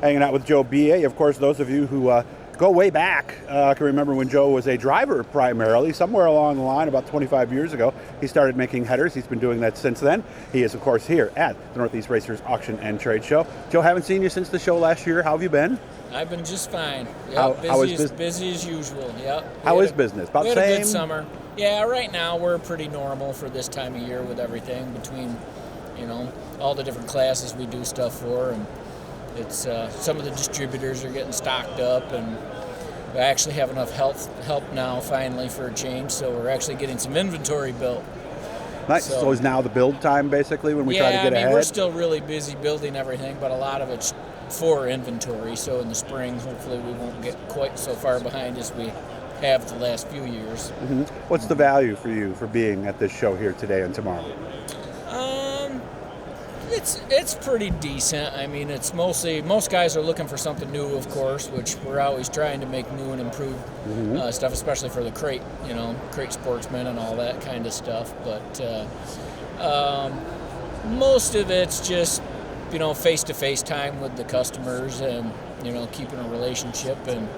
hanging out with Joe Beyea. Of course, those of you who go way back can remember when Joe was a driver primarily. Somewhere along the line, about 25 years ago, he started making headers. He's been doing that since then. He is, of course, here at the Northeast Racers Auction and Trade Show. Joe, haven't seen you since the show last year. How have you been? I've been just fine. Yep, how is busy as usual. Yep. How is business? About we the had same? a good summer. Yeah, right now we're pretty normal for this time of year with everything between, all the different classes we do stuff for, and it's some of the distributors are getting stocked up, and we actually have enough help now finally for a change, so we're actually getting some inventory built. Nice. So is now the build time basically when we try to get ahead? We're still really busy building everything, but a lot of it's for inventory. So in the spring, hopefully we won't get quite so far behind as we have the last few years. Mm-hmm. What's the value for you for being at this show here today and tomorrow? It's pretty decent. I mean, it's most guys are looking for something new, of course, which we're always trying to make new and improved stuff, especially for the crate sportsmen and all that kind of stuff. But most of it's just face-to-face time with the customers and keeping a relationship. And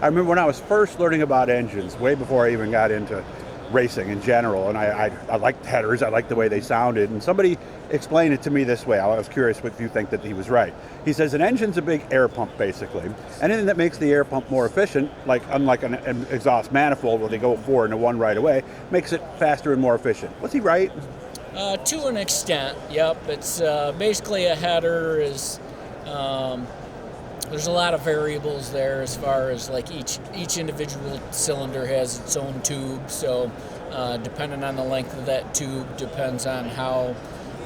I remember when I was first learning about engines, way before I even got into racing in general, and I liked headers, I liked the way they sounded, and somebody explained it to me this way. I was curious if you think that he was right. He says an engine's a big air pump basically. Anything that makes the air pump more efficient, unlike an exhaust manifold where they go 4 into 1 right away, makes it faster and more efficient. Was he right? To an extent, yep. It's basically a header is there's a lot of variables there as far as each individual cylinder has its own tube, so depending on the length of that tube depends on how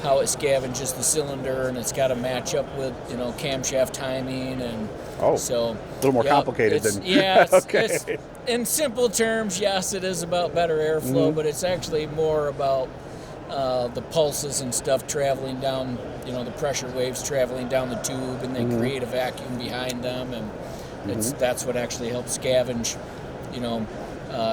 it scavenges the cylinder, and it's got to match up with camshaft timing, and so a little more complicated than it's in simple terms, yes, it is about better airflow, but it's actually more about the pulses and stuff traveling down, the pressure waves traveling down the tube, and they create a vacuum behind them, and that's what actually helps scavenge,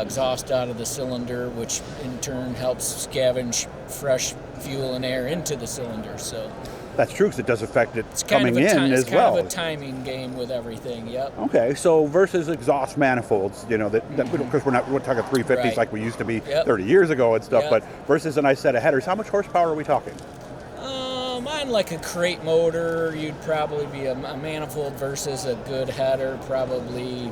exhaust out of the cylinder, which in turn helps scavenge fresh fuel and air into the cylinder. So that's true, because it does affect it it's coming in as well. It's kind of a timing game with everything. Yep. Okay, so versus exhaust manifolds, because we're talking 350s like we used to be 30 years ago and stuff, but versus a nice set of headers, how much horsepower are we talking? On like a crate motor, you'd probably be a manifold versus a good header, probably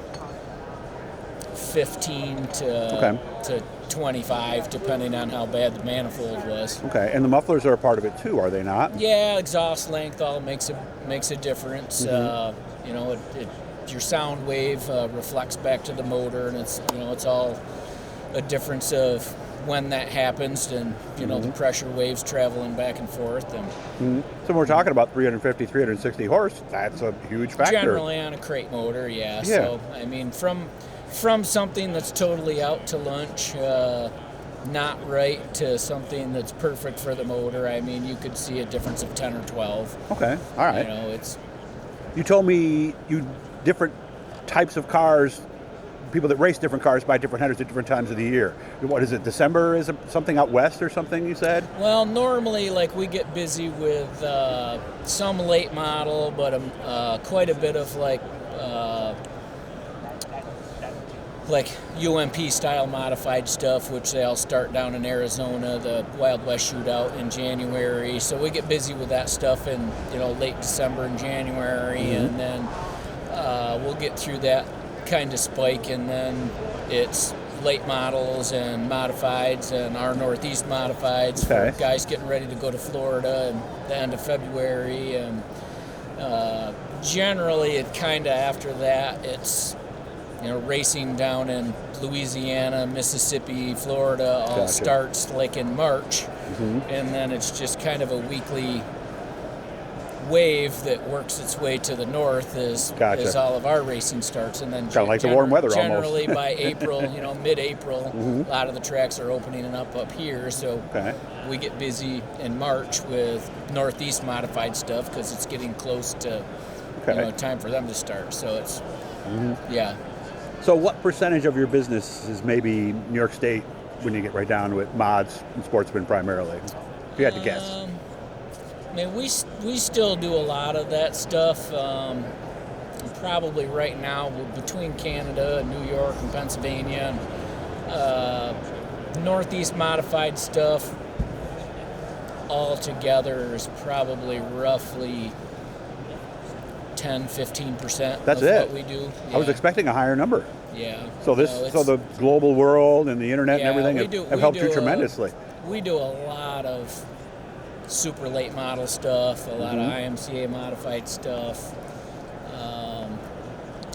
15 to 25, depending on how bad the manifold was. Okay, and the mufflers are a part of it too, are they not? Yeah, exhaust length all makes a difference. Your sound wave reflects back to the motor, and it's all a difference of when that happens, and the pressure waves traveling back and forth. And so we're talking about 350, 360 horse. That's a huge factor. Generally on a crate motor, yeah. So I mean, from something that's totally out to lunch, not right, to something that's perfect for the motor, I mean, you could see a difference of 10 or 12. Okay, all right. It's. You told me different types of cars, people that race different cars buy different headers at different times of the year. What is it, December? Is it something out west or something you said? Well, normally, we get busy with some late model, but quite a bit of UMP style modified stuff, which they all start down in Arizona, the Wild West Shootout in January. So we get busy with that stuff in late December and January, and then we'll get through that kind of spike, and then it's late models and modifieds and our Northeast modifieds for guys getting ready to go to Florida and the end of February, and generally it kind of after that it's racing down in Louisiana, Mississippi, Florida all starts in March, and then it's just kind of a weekly wave that works its way to the north as all of our racing starts, and then kind of like the warm weather generally almost. By April, mid-April, a lot of the tracks are opening up here, so we get busy in March with Northeast modified stuff because it's getting close to time for them to start. So it's So what percentage of your business is maybe New York State when you get right down to it, mods and sportsmen primarily, if you had to guess? I mean, we still do a lot of that stuff. Probably right now, between Canada and New York and Pennsylvania, Northeast modified stuff all together is probably roughly 10-15% That's of it. what we do. I was expecting a higher number. Yeah. So so the global world and the internet and everything have helped you tremendously. We do a lot of super late model stuff, a lot of IMCA modified stuff.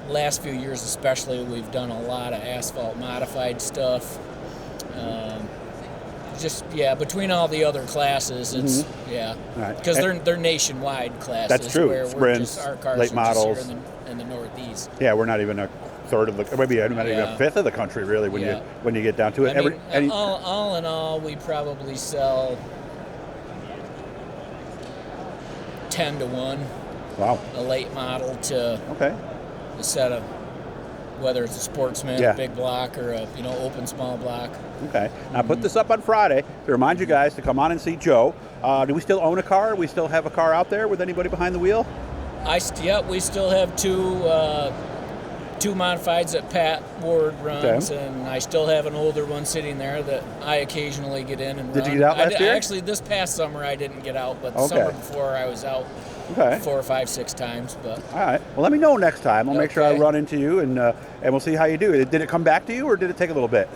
Last few years especially, we've done a lot of asphalt modified stuff. Between all the other classes, it's because they're nationwide classes. That's true. Where Sprints, our cars late are models just here in the Northeast. Yeah, we're not even a third of the, maybe not even a fifth of the country really when you get down to it. I mean, all in all, we probably sell 10 to 1. Wow. A late model to a set of, whether it's a Sportsman, big block, or a open small block. Okay. Now put this up on Friday to remind you guys to come on and see Joe. Do we still own a car? We still have a car out there with anybody behind the wheel? We still have two modifieds that Pat Ward runs, and I still have an older one sitting there that I occasionally get in and run. Did you get out last year? Actually, this past summer I didn't get out, but the summer before I was out 4, 5, 6 times. But all right. Well, let me know next time. I'll make sure I run into you, and we'll see how you do. Did it come back to you, or did it take a little bit?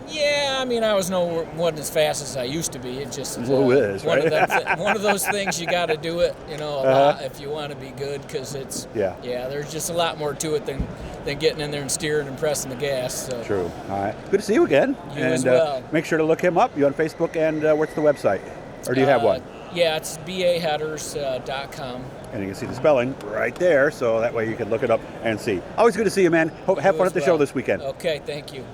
Yeah, I mean, wasn't as fast as I used to be. It just one of those things. You got to do it, a lot if you want to be good, because it's there's just a lot more to it than getting in there and steering and pressing the gas. So. True. All right. Good to see you again. You as well. Make sure to look him up. You on Facebook, and what's the website? Or do you have one? Yeah, it's beyaheaders.com. And you can see the spelling right there, so that way you can look it up and see. Always good to see you, man. Have fun at the show this weekend. Okay, thank you.